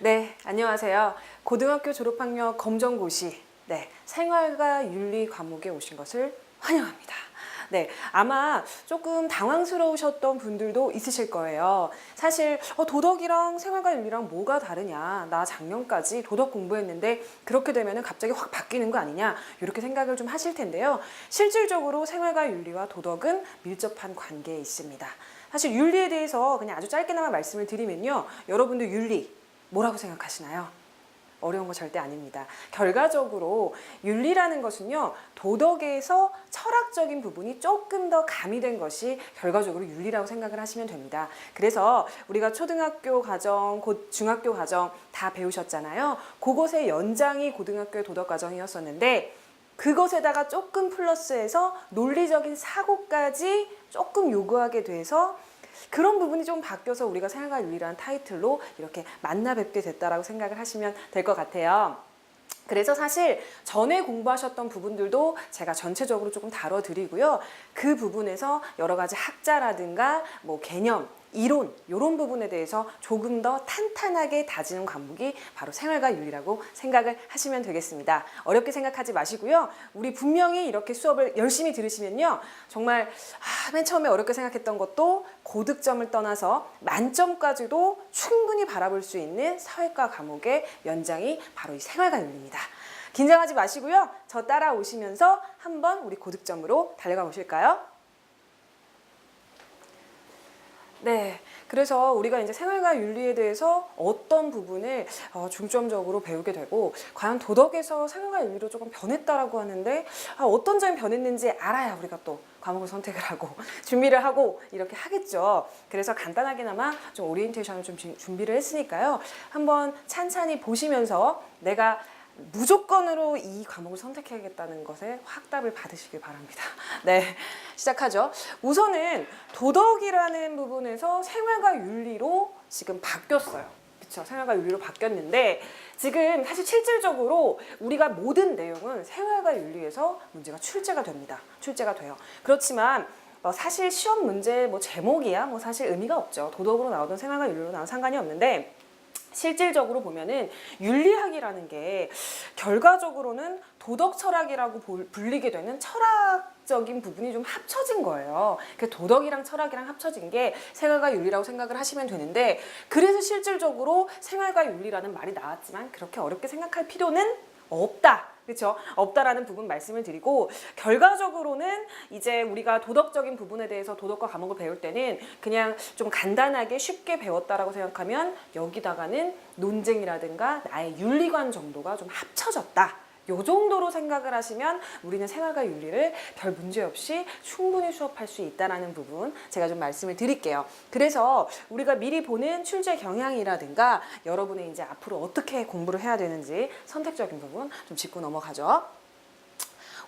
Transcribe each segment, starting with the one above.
네, 안녕하세요. 고등학교 졸업학력 검정고시 생활과 윤리 과목에 오신 것을 환영합니다. 네, 아마 조금 당황스러우셨던 분들도 있으실 거예요. 사실 도덕이랑 생활과 윤리랑 뭐가 다르냐, 나 작년까지 도덕 공부했는데 그렇게 되면 갑자기 확 바뀌는 거 아니냐, 이렇게 생각을 좀 하실 텐데요. 실질적으로 생활과 윤리와 도덕은 밀접한 관계에 있습니다. 사실 윤리에 대해서 그냥 아주 짧게나마 말씀을 드리면요, 여러분들 윤리 뭐라고 생각하시나요? 어려운 거 절대 아닙니다. 결과적으로 윤리라는 것은요, 도덕에서 철학적인 부분이 조금 더 가미된 것이 결과적으로 윤리라고 생각을 하시면 됩니다. 그래서 우리가 초등학교 과정, 곧 중학교 과정 다 배우셨잖아요. 그것의 연장이 고등학교의 도덕 과정이었었는데, 그것에다가 조금 플러스해서 논리적인 사고까지 조금 요구하게 돼서 그런 부분이 좀 바뀌어서 우리가 생활과 윤리라는 타이틀로 이렇게 만나 뵙게 됐다라고 생각을 하시면 될 것 같아요. 그래서 사실 전에 공부하셨던 부분들도 제가 전체적으로 조금 다뤄드리고요. 그 부분에서 여러 가지 학자라든가 뭐 개념, 이론 이런 부분에 대해서 조금 더 탄탄하게 다지는 과목이 바로 생활과 윤리라고 생각을 하시면 되겠습니다. 어렵게 생각하지 마시고요. 우리 분명히 이렇게 수업을 열심히 들으시면요, 정말 맨 처음에 어렵게 생각했던 것도 고득점을 떠나서 만점까지도 충분히 바라볼 수 있는 사회과 과목의 연장이 바로 이 생활과 윤리입니다. 긴장하지 마시고요. 저 따라오시면서 한번 우리 고득점으로 달려가 보실까요? 네, 그래서 우리가 이제 생활과 윤리에 대해서 어떤 부분을 중점적으로 배우게 되고, 과연 도덕에서 생활과 윤리로 조금 변했다라고 하는데 어떤 점이 변했는지 알아야 우리가 또 과목을 선택을 하고 준비를 하고 이렇게 하겠죠. 그래서 간단하게나마 좀 오리엔테이션을 좀 준비를 했으니까요. 한번 찬찬히 보시면서 내가 무조건으로 이 과목을 선택해야겠다는 것에 확답을 받으시길 바랍니다. 네, 시작하죠. 우선은 도덕이라는 부분에서 생활과 윤리로 지금 바뀌었어요. 그렇죠? 생활과 윤리로 바뀌었는데 지금 사실 실질적으로 우리가 모든 내용은 생활과 윤리에서 문제가 출제가 됩니다. 출제가 돼요. 그렇지만 사실 시험 문제 제목이야 사실 의미가 없죠. 도덕으로 나오든 생활과 윤리로 나오든 상관이 없는데, 실질적으로 보면은 윤리학이라는 게 결과적으로는 도덕 철학이라고 불리게 되는 철학적인 부분이 좀 합쳐진 거예요. 그 도덕이랑 철학이랑 합쳐진 게 생활과 윤리라고 생각을 하시면 되는데, 그래서 실질적으로 생활과 윤리라는 말이 나왔지만 그렇게 어렵게 생각할 필요는 없다. 그렇죠? 없다라는 부분 말씀을 드리고, 결과적으로는 이제 우리가 도덕적인 부분에 대해서 도덕과 과목을 배울 때는 그냥 좀 간단하게 쉽게 배웠다라고 생각하면 여기다가는 논쟁이라든가 나의 윤리관 정도가 좀 합쳐졌다. 요 정도로 생각을 하시면 우리는 생활과 윤리를 별 문제 없이 충분히 수업할 수 있다는 부분 제가 좀 말씀을 드릴게요. 그래서 우리가 미리 보는 출제 경향이라든가 여러분의 이제 앞으로 어떻게 공부를 해야 되는지 선택적인 부분 좀 짚고 넘어가죠.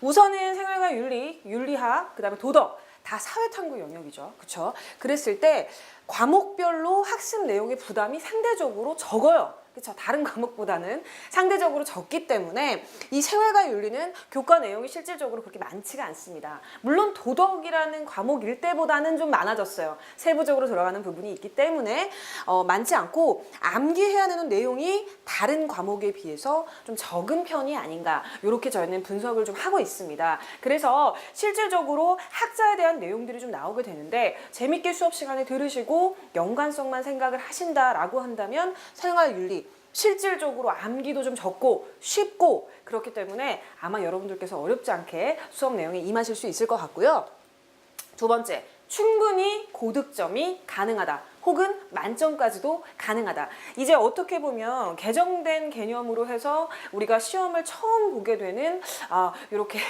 우선은 생활과 윤리, 윤리학, 그 다음에 도덕 다 사회탐구 영역이죠. 그렇죠? 그랬을 때 과목별로 학습 내용의 부담이 상대적으로 적어요. 그렇죠? 다른 과목보다는 상대적으로 적기 때문에 이 생활과 윤리는 교과 내용이 실질적으로 그렇게 많지가 않습니다. 물론 도덕이라는 과목일 때보다는 좀 많아졌어요. 세부적으로 들어가는 부분이 있기 때문에 많지 않고 암기해야 되는 내용이 다른 과목에 비해서 좀 적은 편이 아닌가, 이렇게 저희는 분석을 좀 하고 있습니다. 그래서 실질적으로 학자에 대한 내용들이 좀 나오게 되는데, 재밌게 수업 시간에 들으시고 연관성만 생각을 하신다라고 한다면 생활윤리 실질적으로 암기도 좀 적고 쉽고, 그렇기 때문에 아마 여러분들께서 어렵지 않게 수업 내용에 임하실 수 있을 것 같고요. 두 번째, 충분히 고득점이 가능하다. 혹은 만점까지도 가능하다. 이제 어떻게 보면 개정된 개념으로 해서 우리가 시험을 처음 보게 되는 이렇게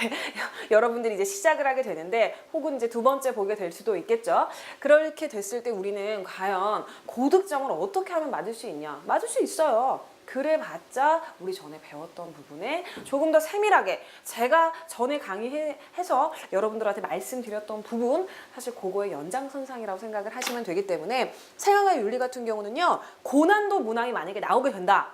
여러분들이 이제 시작을 하게 되는데, 혹은 이제 두 번째 보게 될 수도 있겠죠. 그렇게 됐을 때 우리는 과연 고득점을 어떻게 하면 맞을 수 있냐? 맞을 수 있어요. 그래봤자 우리 전에 배웠던 부분에 조금 더 세밀하게 제가 전에 강의해서 여러분들한테 말씀드렸던 부분, 사실 그거의 연장선상이라고 생각을 하시면 되기 때문에 생활과 윤리 같은 경우는요, 고난도 문항이 만약에 나오게 된다.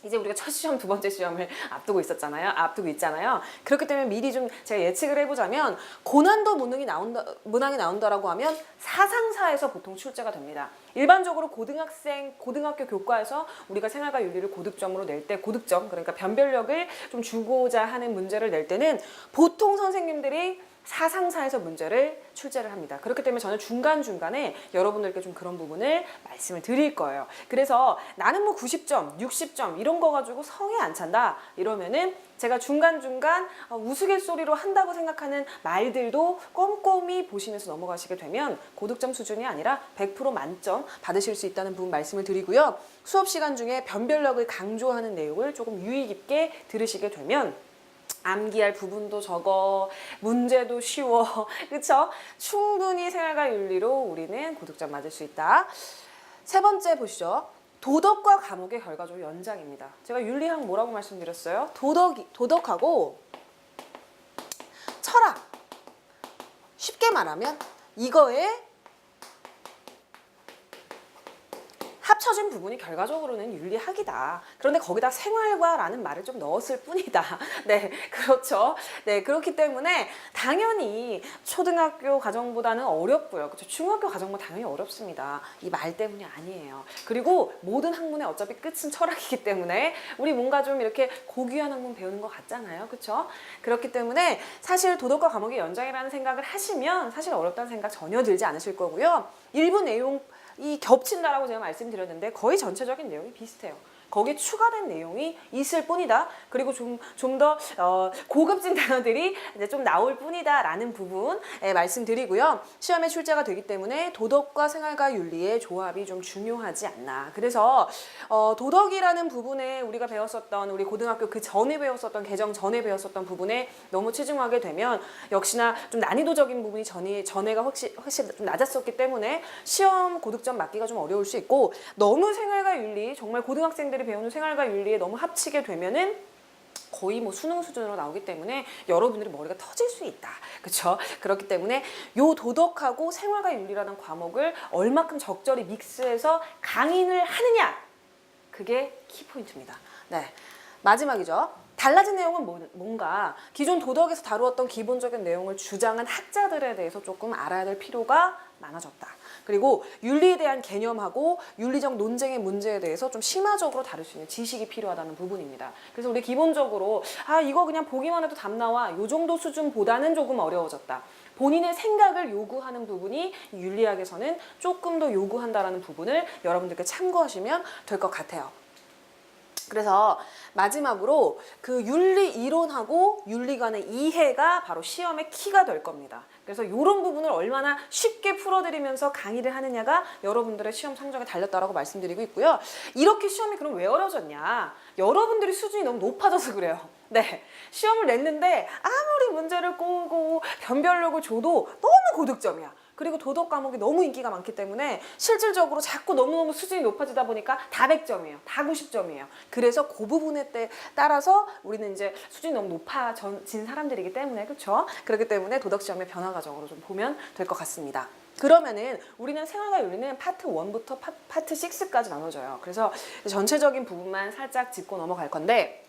이제 우리가 첫 시험, 두 번째 시험을 앞두고 있잖아요. 그렇기 때문에 미리 좀 제가 예측을 해보자면 고난도 문항이 나온다라고 하면 사상사에서 보통 출제가 됩니다. 일반적으로 고등학교 교과에서 우리가 생활과 윤리를 고득점으로 낼 때 고득점, 그러니까 변별력을 좀 주고자 하는 문제를 낼 때는 보통 선생님들이 사상사에서 문제를 출제를 합니다. 그렇기 때문에 저는 중간중간에 여러분들께 좀 그런 부분을 말씀을 드릴 거예요. 그래서 나는 뭐 90점, 60점 이런 거 가지고 성에 안 찬다 이러면은 제가 중간중간 우스갯소리로 한다고 생각하는 말들도 꼼꼼히 보시면서 넘어가시게 되면 고득점 수준이 아니라 100% 만점 받으실 수 있다는 부분 말씀을 드리고요. 수업 시간 중에 변별력을 강조하는 내용을 조금 유의 깊게 들으시게 되면 암기할 부분도 적어, 문제도 쉬워, 그쵸? 충분히 생활과 윤리로 우리는 고득점 맞을 수 있다. 세 번째 보시죠. 도덕과 과목의 결과적으로 연장입니다. 제가 윤리학 뭐라고 말씀드렸어요? 도덕하고 철학. 쉽게 말하면 이거에 합쳐진 부분이 결과적으로는 윤리학이다. 그런데 거기다 생활과라는 말을 좀 넣었을 뿐이다. 네, 그렇죠. 네, 그렇기 때문에 당연히 초등학교 과정보다는 어렵고요. 그렇죠. 중학교 과정보다 당연히 어렵습니다. 이 말 때문이 아니에요. 그리고 모든 학문의 어차피 끝은 철학이기 때문에 우리 뭔가 좀 이렇게 고귀한 학문 배우는 것 같잖아요. 그렇죠? 그렇기 때문에 사실 도덕과 과목의 연장이라는 생각을 하시면 사실 어렵다는 생각 전혀 들지 않으실 거고요. 일부 내용 이 겹친다라고 제가 말씀드렸는데 거의 전체적인 내용이 비슷해요. 거기에 추가된 내용이 있을 뿐이다. 그리고 좀 더 고급진 단어들이 이제 좀 나올 뿐이다라는 부분 말씀드리고요. 시험에 출제가 되기 때문에 도덕과 생활과 윤리의 조합이 좀 중요하지 않나. 그래서 도덕이라는 부분에 우리가 배웠었던 우리 고등학교 그 전에 배웠었던 개정 전에 배웠었던 부분에 너무 치중하게 되면 역시나 좀 난이도적인 부분이 전에가 훨씬 좀 낮았었기 때문에 시험 고득점 맞기가 좀 어려울 수 있고 너무 생활과 윤리 정말 고등학생들이 배우는 생활과 윤리에 너무 합치게 되면은 거의 뭐 수능 수준으로 나오기 때문에 여러분들이 머리가 터질 수 있다. 그렇죠? 그렇기 때문에 요 도덕하고 생활과 윤리라는 과목을 얼마큼 적절히 믹스해서 강의를 하느냐. 그게 키포인트입니다. 네. 마지막이죠. 달라진 내용은 뭔가 기존 도덕에서 다루었던 기본적인 내용을 주장한 학자들에 대해서 조금 알아야 될 필요가 많아졌다. 그리고 윤리에 대한 개념하고 윤리적 논쟁의 문제에 대해서 좀 심화적으로 다룰 수 있는 지식이 필요하다는 부분입니다. 그래서 우리 기본적으로 이거 그냥 보기만 해도 답 나와 요 정도 수준보다는 조금 어려워졌다. 본인의 생각을 요구하는 부분이 윤리학에서는 조금 더 요구한다라는 부분을 여러분들께 참고하시면 될 것 같아요. 그래서 마지막으로 그 윤리 이론하고 윤리 간의 이해가 바로 시험의 키가 될 겁니다. 그래서 이런 부분을 얼마나 쉽게 풀어드리면서 강의를 하느냐가 여러분들의 시험 성적에 달렸다라고 말씀드리고 있고요. 이렇게 시험이 그럼 왜 어려워졌냐? 여러분들이 수준이 너무 높아져서 그래요. 네, 시험을 냈는데 아무리 문제를 꼬고 변별력을 줘도 너무 고득점이야. 그리고 도덕 과목이 너무 인기가 많기 때문에 실질적으로 자꾸 너무너무 수준이 높아지다 보니까 다 100점이에요. 다 90점이에요. 그래서 그 부분에 따라서 우리는 이제 수준이 너무 높아진 사람들이기 때문에 그렇죠? 그렇기 때문에 도덕 시험의 변화 과정으로 좀 보면 될 것 같습니다. 그러면은 우리는 생활과 윤리는 파트 1부터 파트 6까지 나눠져요. 그래서 전체적인 부분만 살짝 짚고 넘어갈 건데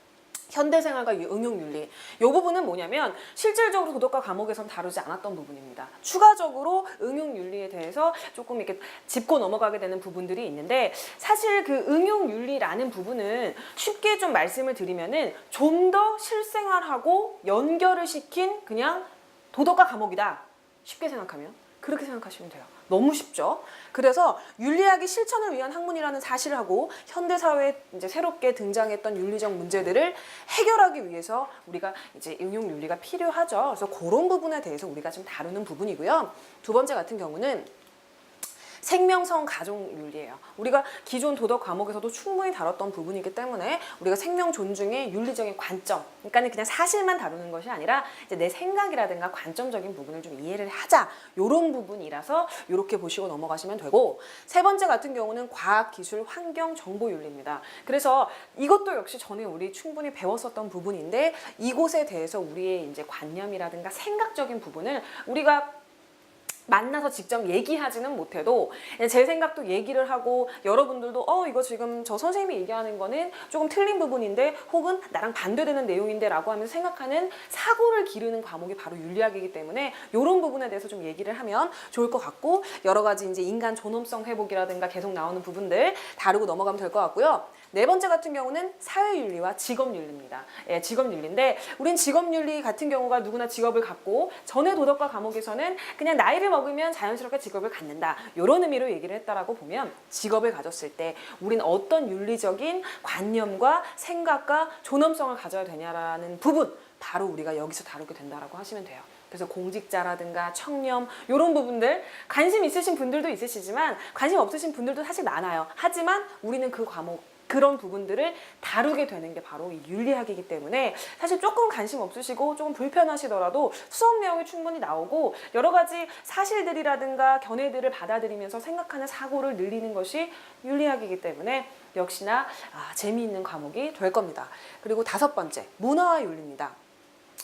현대생활과 응용윤리 이 부분은 뭐냐면 실질적으로 도덕과 과목에선 다루지 않았던 부분입니다. 추가적으로 응용윤리에 대해서 조금 이렇게 짚고 넘어가게 되는 부분들이 있는데 사실 그 응용윤리라는 부분은 쉽게 좀 말씀을 드리면은 좀 더 실생활하고 연결을 시킨 그냥 도덕과 과목이다. 쉽게 생각하면 그렇게 생각하시면 돼요. 너무 쉽죠? 그래서 윤리학이 실천을 위한 학문이라는 사실하고 현대사회에 이제 새롭게 등장했던 윤리적 문제들을 해결하기 위해서 우리가 이제 응용 윤리가 필요하죠. 그래서 그런 부분에 대해서 우리가 좀 다루는 부분이고요. 두 번째 같은 경우는 생명성 가족윤리예요. 우리가 기존 도덕 과목에서도 충분히 다뤘던 부분이기 때문에 우리가 생명 존중의 윤리적인 관점, 그러니까 그냥 사실만 다루는 것이 아니라 이제 내 생각이라든가 관점적인 부분을 좀 이해를 하자. 이런 부분이라서 이렇게 보시고 넘어가시면 되고 세 번째 같은 경우는 과학, 기술, 환경, 정보 윤리입니다. 그래서 이것도 역시 전에 우리 충분히 배웠었던 부분인데 이곳에 대해서 우리의 이제 관념이라든가 생각적인 부분을 우리가 만나서 직접 얘기하지는 못해도 제 생각도 얘기를 하고 여러분들도 이거 지금 저 선생님이 얘기하는 거는 조금 틀린 부분인데 혹은 나랑 반대되는 내용인데 라고 하면서 생각하는 사고를 기르는 과목이 바로 윤리학이기 때문에 이런 부분에 대해서 좀 얘기를 하면 좋을 것 같고 여러 가지 이제 인간 존엄성 회복이라든가 계속 나오는 부분들 다루고 넘어가면 될 것 같고요. 네 번째 같은 경우는 사회윤리와 직업윤리입니다. 예, 직업윤리인데 우린 직업윤리 같은 경우가 누구나 직업을 갖고 전에 도덕과 과목에서는 그냥 나이를 먹으면 자연스럽게 직업을 갖는다. 이런 의미로 얘기를 했다라고 보면 직업을 가졌을 때 우린 어떤 윤리적인 관념과 생각과 존엄성을 가져야 되냐라는 부분 바로 우리가 여기서 다루게 된다라고 하시면 돼요. 그래서 공직자라든가 청렴 이런 부분들 관심 있으신 분들도 있으시지만 관심 없으신 분들도 사실 많아요. 하지만 우리는 그 과목 그런 부분들을 다루게 되는 게 바로 이 윤리학이기 때문에 사실 조금 관심 없으시고 조금 불편하시더라도 수업 내용이 충분히 나오고 여러 가지 사실들이라든가 견해들을 받아들이면서 생각하는 사고를 늘리는 것이 윤리학이기 때문에 역시나 재미있는 과목이 될 겁니다. 그리고 다섯 번째, 문화와 윤리입니다.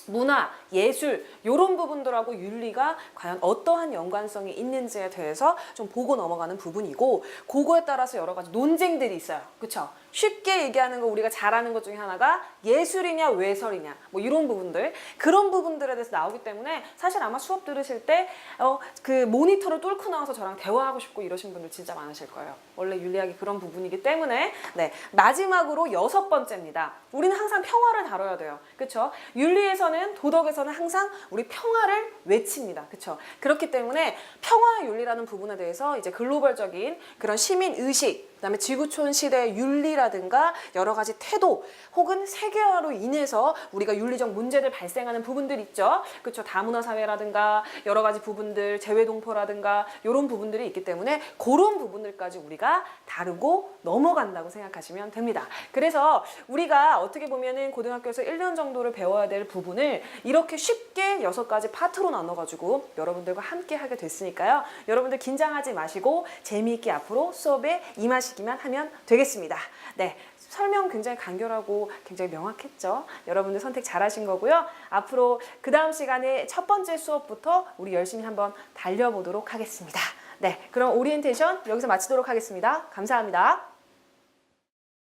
문화, 예술 이런 부분들하고 윤리가 과연 어떠한 연관성이 있는지에 대해서 좀 보고 넘어가는 부분이고 그거에 따라서 여러 가지 논쟁들이 있어요. 그렇죠? 쉽게 얘기하는 거 우리가 잘 아는 것 중에 하나가 예술이냐 외설이냐 뭐 이런 부분들 그런 부분들에 대해서 나오기 때문에 사실 아마 수업 들으실 때 그 모니터를 뚫고 나와서 저랑 대화하고 싶고 이러신 분들 진짜 많으실 거예요. 원래 윤리학이 그런 부분이기 때문에 네 마지막으로 여섯 번째입니다. 우리는 항상 평화를 다뤄야 돼요. 그렇죠? 윤리에서는 도덕에서는 항상 우리 평화를 외칩니다. 그렇죠? 그렇기 때문에 평화의 윤리라는 부분에 대해서 이제 글로벌적인 그런 시민 의식 그다음에 지구촌 시대의 윤리라든가 여러 가지 태도 혹은 세계화로 인해서 우리가 윤리적 문제들 발생하는 부분들 있죠. 그렇죠. 다문화 사회라든가 여러 가지 부분들 재외동포라든가 이런 부분들이 있기 때문에 그런 부분들까지 우리가 다루고 넘어간다고 생각하시면 됩니다. 그래서 우리가 어떻게 보면은 고등학교에서 1년 정도를 배워야 될 부분을 이렇게 쉽게 6가지 파트로 나눠가지고 여러분들과 함께 하게 됐으니까요. 여러분들 긴장하지 마시고 재미있게 앞으로 수업에 임하시기만 하면 되겠습니다. 네, 설명 굉장히 간결하고 굉장히 명확했죠. 여러분들 선택 잘하신 거고요. 앞으로 그 다음 시간에 첫 번째 수업부터 우리 열심히 한번 달려보도록 하겠습니다. 네, 그럼 오리엔테이션 여기서 마치도록 하겠습니다. 감사합니다.